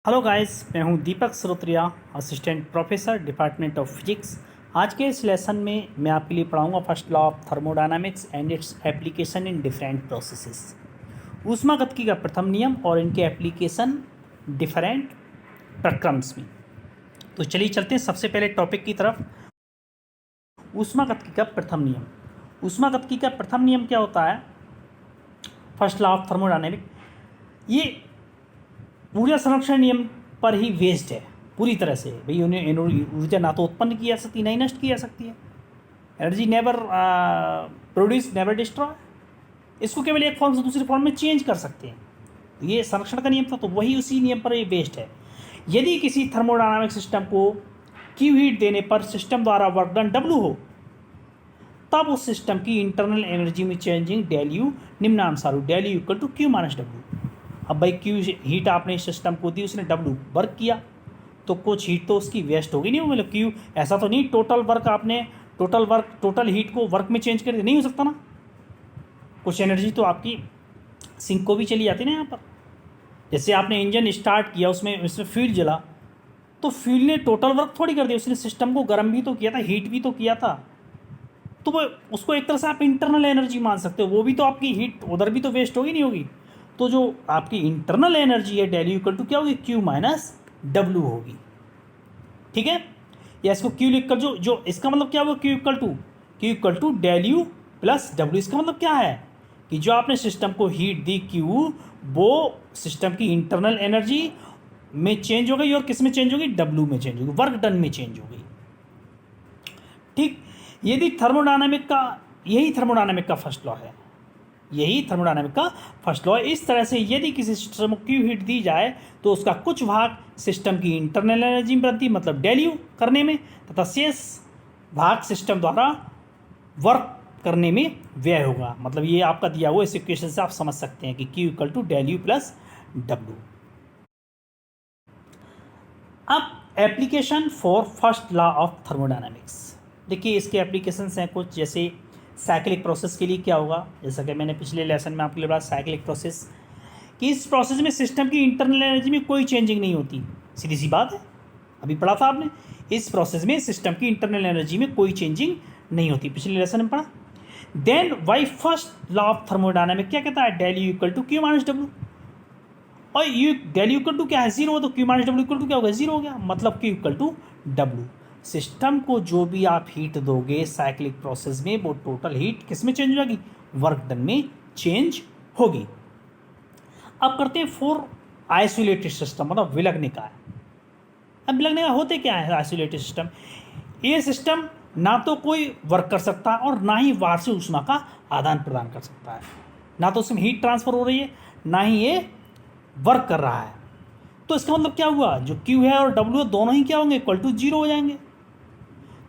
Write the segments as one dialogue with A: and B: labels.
A: Hello guys, मैं हूं Deepak Sarotriya, assistant professor department of physics. आज के इस लेसन में मैं आपके लिए पढ़ाऊंगा first law of thermodynamics and its application in different processes. ऊष्मागतिकी का प्रथम नियम और इनके एप्लीकेशन डिफरेंट प्रक्रम्स में। तो चलिए चलते हैं सबसे पहले टॉपिक की तरफ। ऊष्मागतिकी का प्रथम नियम। ऊष्मागतिकी का प्रथम नियम क्या होता है? फर्स्ट लॉ ऑफ थर्मोडायनामिक ये ऊर्जा संरक्षण नियम पर ही बेस्ड है पूरी तरह से। भाई उन्हें ऊर्जा ना तो उत्पन्न की जा सकती, ना ही नष्ट की जा सकती है। Energy never produce never destroy. इसको केवल एक फॉर्म से दूसरी फॉर्म में चेंज कर सकते हैं। तो ये संरक्षण का नियम था, तो वही उसी नियम पर ये बेस्ड है। यदि किसी थर्मोडायनामिक सिस्टम को क्यू हीट देने पर सिस्टम द्वारा वर्क डन डब्ल्यू हो, तब उस सिस्टम की इंटरनल एनर्जी में चेंजिंग डेल यू निम्नानुसार हो, del U equal to Q minus W. अब भाई क्यू हीट आपने सिस्टम को दी, उसने डब्ल्यू वर्क किया, तो कुछ हीट तो उसकी वेस्ट होगी नहीं। मतलब क्यू ऐसा तो नहीं टोटल वर्क आपने टोटल हीट को वर्क में चेंज कर दिया, नहीं हो सकता ना। कुछ एनर्जी तो आपकी सिंक को भी चली जाती ना यहाँ पर। जैसे आपने इंजन स्टार्ट किया, उसमें फ्यूल जला, तो फ्यूल ने टोटल वर्क थोड़ी कर दिया, उसने सिस्टम को गर्म भी तो किया था, हीट भी तो किया था। तो वो उसको एक तरह से आप इंटरनल एनर्जी मान सकते हो। वो भी तो आपकी हीट उधर भी तो वेस्ट होगी, नहीं होगी। तो जो आपकी इंटरनल एनर्जी है डेल यू इक्वल टू क्या होगी, क्यू माइनस डब्ल्यू होगी। ठीक है, या इसको क्यू लिख कर जो इसका मतलब क्या होगा, Q equal to del U plus W. इसका मतलब क्या है कि जो आपने सिस्टम को हीट दी क्यू, वो सिस्टम की इंटरनल एनर्जी में चेंज हो गई और किस में चेंज होगी, डब्ल्यू में चेंज होगी, वर्क डन में चेंज हो गई। ठीक, यदि यही थर्मोडायनामिक का फर्स्ट लॉ है। यही थर्मोडायनामिक का फर्स्ट लॉ है। इस तरह से यदि किसी सिस्टम को क्यू हीट दी जाए तो उसका कुछ भाग सिस्टम की इंटरनल एनर्जी में वृद्धि मतलब डेल यू करने में, तथा शेष भाग सिस्टम द्वारा वर्क करने में व्यय होगा। मतलब ये आपका दिया हुआ, इस इक्वेशन से आप समझ सकते हैं कि Q equal to del U plus W. अब application for first law of thermodynamics. देखिए इसके एप्लीकेशंस हैं कुछ, जैसे साइक्लिक प्रोसेस के लिए क्या होगा, जैसा कि मैंने पिछले लेसन में आपके लिए बताया साइक्लिक प्रोसेस, कि इस प्रोसेस में सिस्टम की इंटरनल एनर्जी में कोई चेंजिंग नहीं होती। सीधी सी बात है, अभी पढ़ा था आपने। इस प्रोसेस में सिस्टम की इंटरनल एनर्जी में कोई चेंजिंग नहीं होती, पिछले लेसन में पढ़ा। Then why first law of thermodynamic क्या कहता है, del U equal to Q minus W. और U del U equal to क्या है, जीरो, तो Q minus W equal to क्या होगा, जीरो हो गया। मतलब Q equal to W. System को जो भी आप हीट दोगे साइक्लिक प्रोसेस में, वो टोटल हीट किस में चेंज हो जाएगी, वर्क डन में चेंज होगी। अब करते हैं फोर आइसोलेटेड सिस्टम, मतलब विलग्निका है। अब विलग्निका होते क्या है आइसोलेटेड सिस्टम? ये सिस्टम ना तो कोई वर्क कर सकता है और ना ही बाहर से ऊष्मा का आदान प्रदान कर सकता है। ना तो उसमें हीट ट्रांसफर हो रही है, ना ही ये वर्क कर रहा है। तो इसका मतलब क्या हुआ, जो क्यू है और डब्ल्यू है दोनों ही क्या होंगे, इक्वल टू जीरो हो जाएंगे।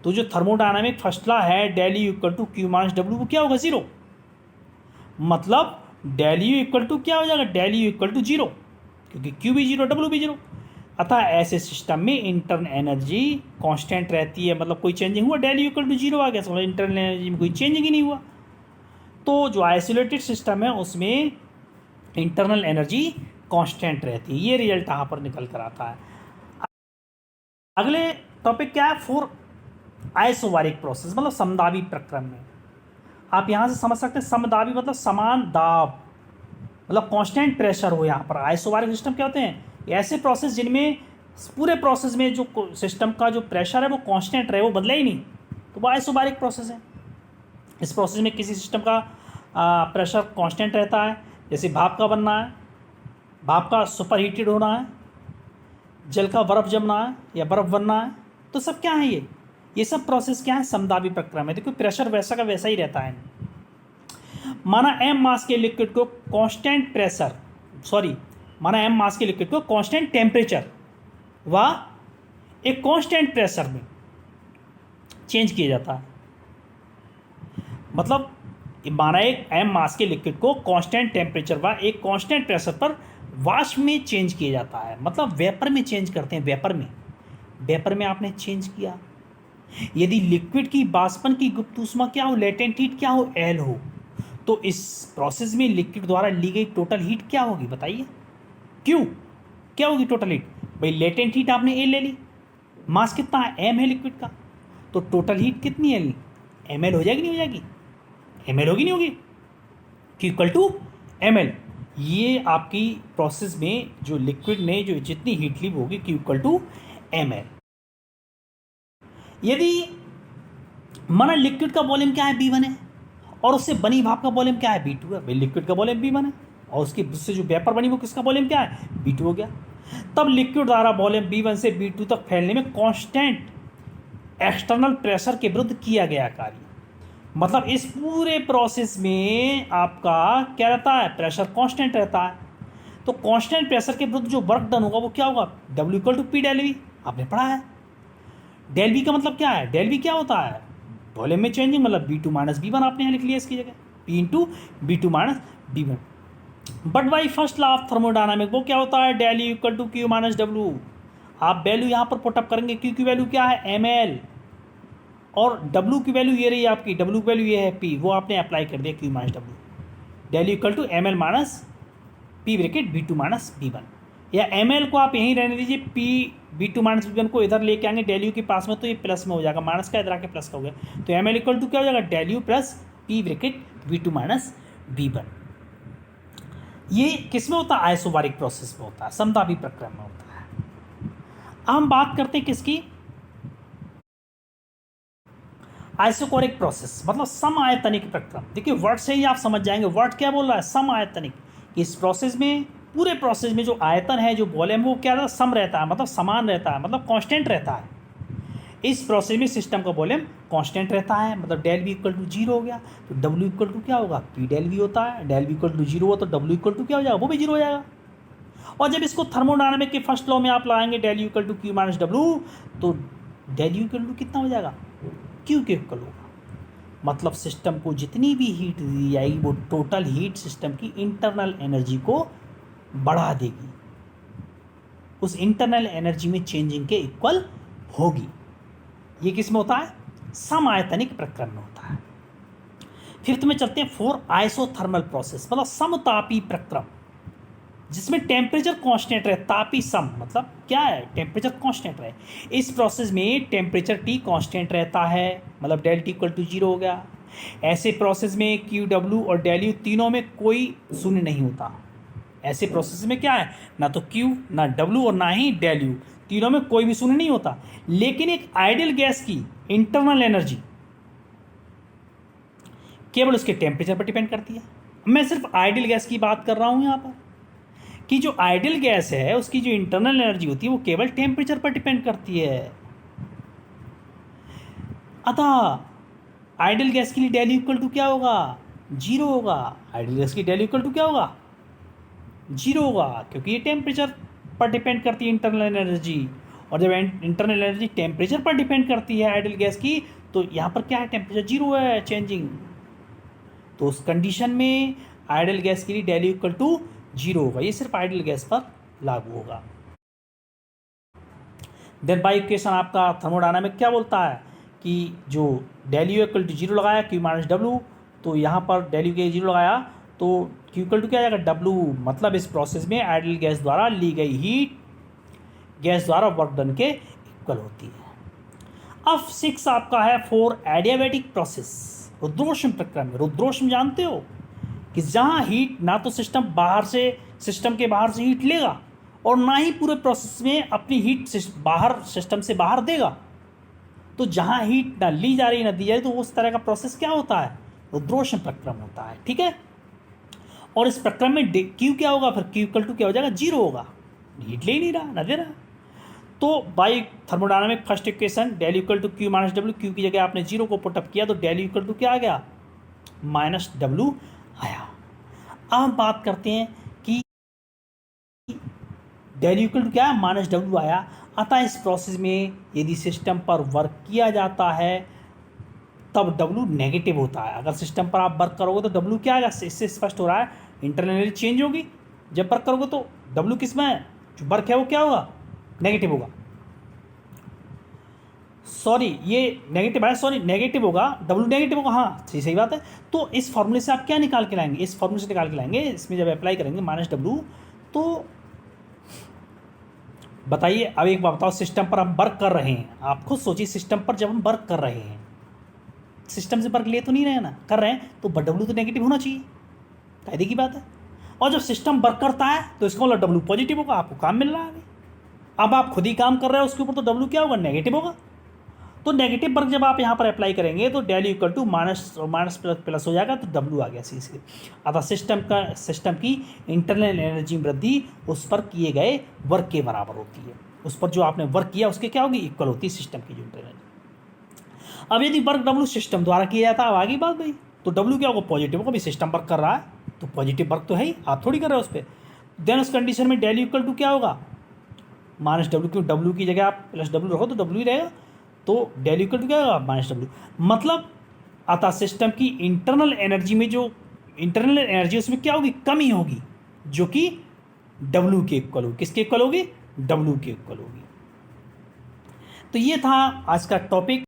A: तो जो थर्मोडायनामिक फर्स्ट लॉ है del U equal to Q minus W, वो क्या होगा, जीरो। मतलब डेल यू इक्वल टू क्या हो जाएगा, del U equal to zero, क्योंकि क्यू भी जीरो डब्ल्यू भी जीरो। अतः ऐसे सिस्टम में इंटरनल एनर्जी कांस्टेंट रहती है, मतलब कोई चेंजिंग हुआ, del U equal to zero आ गया, मतलब इंटरनल एनर्जी में कोई चेंजिंग ही नहीं हुआ। तो जो आइसोलेटेड सिस्टम है उसमें इंटरनल एनर्जी कांस्टेंट रहती है। ये रिजल्ट यहाँ पर निकल कर आता है। अगले टॉपिक क्या है, फोर आइसोबारिक प्रोसेस, मतलब समदाबी प्रक्रम में। आप यहाँ से समझ सकते हैं समदाबी मतलब समान दाब, मतलब कांस्टेंट प्रेशर हो। यहाँ पर आइसोबारिक सिस्टम क्या होते हैं, ऐसे प्रोसेस जिनमें पूरे प्रोसेस में जो सिस्टम का जो प्रेशर है वो कांस्टेंट रहे, वो बदले ही नहीं, तो वो आइसोबारिक प्रोसेस है। इस प्रोसेस में किसी सिस्टम का प्रेशर कांस्टेंट रहता है, जैसे भाप का बनना है, भाप का सुपर हीटेड होना है, जल का बर्फ़ जमना है या बर्फ़ बनना है, तो सब क्या है ये सब प्रोसेस क्या है, समदाबी प्रक्रम है। देखो प्रेशर वैसा का वैसा ही रहता है। माना m मास के लिक्विड को कांस्टेंट कांस्टेंट टेम्परेचर व एक कांस्टेंट प्रेशर में चेंज किया जाता है। मतलब माना एक m मास के लिक्विड को कांस्टेंट टेम्परेचर व एक कांस्टेंट प्रेशर पर वाष्प में चेंज किया जाता है, मतलब वेपर में चेंज करते हैं। वेपर में आपने चेंज किया। यदि लिक्विड की वाष्पन की गुप्त ऊष्मा क्या हो, लेटेंट हीट क्या हो, एल हो, तो इस प्रोसेस में लिक्विड द्वारा ली गई टोटल हीट क्या होगी, बताइए। क्यू क्या होगी टोटल हीट, भाई लेटेंट हीट आपने ए ले ली, मास कितना है, एम है लिक्विड का, तो टोटल हीट कितनी है, एम एल हो जाएगी नहीं हो जाएगी, एम एल होगी नहीं होगी, Q equal to M L. ये आपकी प्रोसेस में जो लिक्विड ने जो जितनी हीट ली वो होगी Q equal to M L. यदि माना लिक्विड का वॉल्यूम क्या है V1 है और उससे बनी भाप का वॉल्यूम क्या है V2 है, भाई लिक्विड का वॉल्यूम V1 है और उससे जो वेपर बनी वो किसका वॉल्यूम क्या है, V2 हो गया। तब लिक्विड द्वारा वॉल्यूम V1 से V2 तक फैलने में कांस्टेंट एक्सटर्नल प्रेशर के विरुद्ध किया गया कार्य, मतलब इस पूरे प्रोसेस में आपका क्या रहता है, प्रेशर कांस्टेंट रहता है। तो कांस्टेंट प्रेशर के विरुद्ध जो वर्क डन होगा वो क्या होगा, W equal to P del V, आपने पढ़ा है। डेल V का मतलब क्या है, डेल V क्या होता है, वॉल्यूम में चेंजिंग, मतलब V2 माइनस V1 आपने यहाँ लिख लिया इसकी जगह, P into V2 minus V1। But by first law of thermodynamic वो क्या होता है, del U equal to Q minus W। आप वैल्यू यहाँ पर पुटअप करेंगे, Q की वैल्यू क्या है ml और W की वैल्यू ये रही आपकी, W की वैल्यू ये है P, वो आपने अप्लाई कर दिया Q minus W। Del U equal to ml minus P bracket V2 minus V1, या ml को आप यहीं रहने दीजिए, P V2 माइनस V1 को इधर लेके आएंगे डेल U के पास में तो ये प्लस में हो जाएगा, माइनस का इधर आके प्लस का हो गया, तो ml इक्वल टू क्या हो जाएगा, del U plus P bracket V2 minus V1। ये किस में होता है, आइसोबारिक प्रोसेस में होता है, समतापी प्रक्रम में होता है। अब हम बात करते हैं किसकी, आइसोकोरिक प्रोसेस, मतलब समआयतनिक प्रक्रम। देखिए वर्ड से ही आप समझ जाएंगे, वर्ड क्या बोल रहा है, समआयतनिक। इस प्रोसेस में, पूरे प्रोसेस में जो आयतन है, जो वॉल्यूम, वो क्या रहता है, सम रहता है, मतलब समान रहता है, मतलब कांस्टेंट रहता है। इस प्रोसेस में सिस्टम का वॉल्यूम कांस्टेंट रहता है, मतलब del V equal to zero हो गया, तो डब्ल्यू इक्वल टू क्या होगा, पी डेल वी होता है, del V equal to zero हुआ तो डब्ल्यू इक्वल टू क्या हो जाएगा, वो भी जीरो हो जाएगा। और जब इसको थर्मोडायनामिक के फर्स्ट लॉ में आप लाएंगे del U equal to Q minus W, तो डेल यू इक्वल टू कितना हो जाएगा, क्यू के इक्वल होगा। मतलब सिस्टम को जितनी भी हीट दी जाएगी वो टोटल हीट सिस्टम की इंटरनल एनर्जी को बढ़ा देगी, उस इंटरनल एनर्जी में चेंजिंग के इक्वल होगी। ये किस में होता है, समआयतनिक प्रक्रम में होता है। फिर तुम्हें चलते हैं फोर आइसोथर्मल प्रोसेस, मतलब समतापी प्रक्रम, जिसमें टेम्परेचर कांस्टेंट रहे, तापी सम मतलब क्या है, टेम्परेचर कांस्टेंट रहे। इस प्रोसेस में टेम्परेचर T कांस्टेंट रहता है, मतलब del T equal to zero हो गया। ऐसे प्रोसेस में क्यू डब्ल्यू और डेल यू तीनों में कोई शून्य नहीं होता। ऐसे प्रोसेस में क्या है, ना तो Q ना W और ना ही डेल यू, तीनों में कोई भी शून्य नहीं होता। लेकिन एक आइडियल गैस की इंटरनल एनर्जी केवल उसके टेम्परेचर पर डिपेंड करती है। मैं सिर्फ आइडियल गैस की बात कर रहा हूं यहां पर, कि जो आइडियल गैस है उसकी जो इंटरनल एनर्जी होती है वो केवल टेम्परेचर पर डिपेंड करती है। अतः आइडियल गैस के लिए डेल इक्वल टू क्या होगा, जीरो होगा। आइडियल गैस की डेल इक्वल टू क्या होगा, जीरो होगा, क्योंकि ये टेम्परेचर पर डिपेंड करती है इंटरनल एनर्जी। और जब इंटरनल एनर्जी टेम्परेचर पर डिपेंड करती है आइडियल गैस की, तो यहाँ पर क्या है, टेम्परेचर जीरो है, चेंजिंग। तो उस कंडीशन में आइडियल गैस के लिए डेल इक्वल टू जीरो होगा। ये सिर्फ आइडियल गैस पर लागू होगा। देन बाई इक्वेशन आपका थर्मोडायनामिक क्या बोलता है कि जो del U equal to zero लगाया क्यू माइनस डब्ल्यू, तो यहाँ पर डेल यू के जीरो लगाया तो क्यू इक्वल टू क्या आ जाएगा, डब्ल्यू। मतलब इस प्रोसेस में आइडियल गैस द्वारा ली गई हीट गैस द्वारा वर्क डन के इक्वल होती है। अब 6 आपका है फोर एडियाबैटिक प्रोसेस, रुद्रोष्म प्रक्रम में। रुद्रोष्म जानते हो कि जहाँ हीट ना तो सिस्टम के बाहर से हीट लेगा और ना ही पूरे प्रोसेस में अपनी हीट सिस्टम से बाहर देगा। तो जहाँ हीट ना ली जा रही ना दी जा रही, तो उस तरह का प्रोसेस क्या होता है, रुद्रोष्म प्रक्रम होता है। ठीक है, और इस प्रक्रम में क्यू क्या होगा, फिर क्यू इक्वल टू क्या हो जाएगा, जीरो होगा, हीट ले ही नहीं रहा, ना दे रहा। तो by thermodynamic first equation del equal to Q minus W, Q की जगह आपने जीरो को पुटअप किया तो डेल इक्वल टू क्या आ गया, माइनस डब्ल्यू आया। अब हम बात करते हैं कि डेल इक्वल टू क्या है, माइनस डब्ल्यू आया। अतः इस प्रोसेस में यदि सिस्टम पर वर्क किया जाता है तब डब्ल्यू नेगेटिव होता है। अगर सिस्टम पर आप वर्क करोगे तो डब्ल्यू क्या आएगा, इससे स्पष्ट हो रहा है इंटरनल एनर्जी चेंज होगी। जब वर्क करोगे तो डब्ल्यू किस में है, जो वर्क है वो क्या होगा, नेगेटिव होगा। सॉरी ये नेगेटिव है, सॉरी नेगेटिव होगा, डब्ल्यू नेगेटिव होगा, हाँ सही बात है। तो इस फॉर्मूले से आप क्या निकाल के लाएंगे, इस फॉर्मूले से निकाल के लाएंगे, इसमें जब अप्लाई करेंगे माइनस डब्ल्यू, तो बताइए, अब एक बात बताओ, सिस्टम पर हम वर्क कर रहे हैं, आप खुद सोचिए, सिस्टम पर जब हम वर्क कर रहे हैं, सिस्टम से वर्क ले तो नहीं रहे ना, कर रहे हैं, तो डब्ल्यू तो नेगेटिव होना चाहिए, कायदे की बात है। और जब सिस्टम वर्क करता है तो इसका मतलब डब्ल्यू पॉजिटिव होगा, आपको काम मिल रहा है अभी। अब आप खुद ही काम कर रहे हो उसके ऊपर, तो डब्ल्यू क्या होगा, नेगेटिव होगा। तो नेगेटिव वर्क जब आप यहाँ पर अप्लाई करेंगे तो del equal to minus minus plus plus हो जाएगा, तो डब्ल्यू आ गया सीधे। अतः सिस्टम की इंटरनल एनर्जी वृद्धि उस पर किए गए वर्क के बराबर होती है, उस पर जो आपने वर्क किया उसके क्या होगी, इक्वल होती है सिस्टम की जो इंटरनल। अब यदि वर्क डब्ल्यू सिस्टम द्वारा किया जाता है, अब आगे बात भाई, तो डब्ल्यू क्या होगा, पॉजिटिव होगा, भी सिस्टम वर्क कर रहा है तो पॉजिटिव वर्क तो है ही, आप थोड़ी कर रहे हो उस पर। देन उस कंडीशन में डेल इक्वल टू क्या होगा, माइनस डब्ल्यू, क्यों डब्ल्यू की जगह आप प्लस डब्ल्यू रखो तो डब्ल्यू ही रहेगा, तो डेल इक्वल टू क्या होगा, माइनस डब्ल्यू। मतलब अतः सिस्टम की इंटरनल एनर्जी में जो इंटरनल एनर्जी उसमें क्या होगी, कमी होगी, जो कि डब्ल्यू के इक्वल होगी, किसके इक्वल होगी, डब्ल्यू के इक्वल होगी। तो ये था आज का टॉपिक।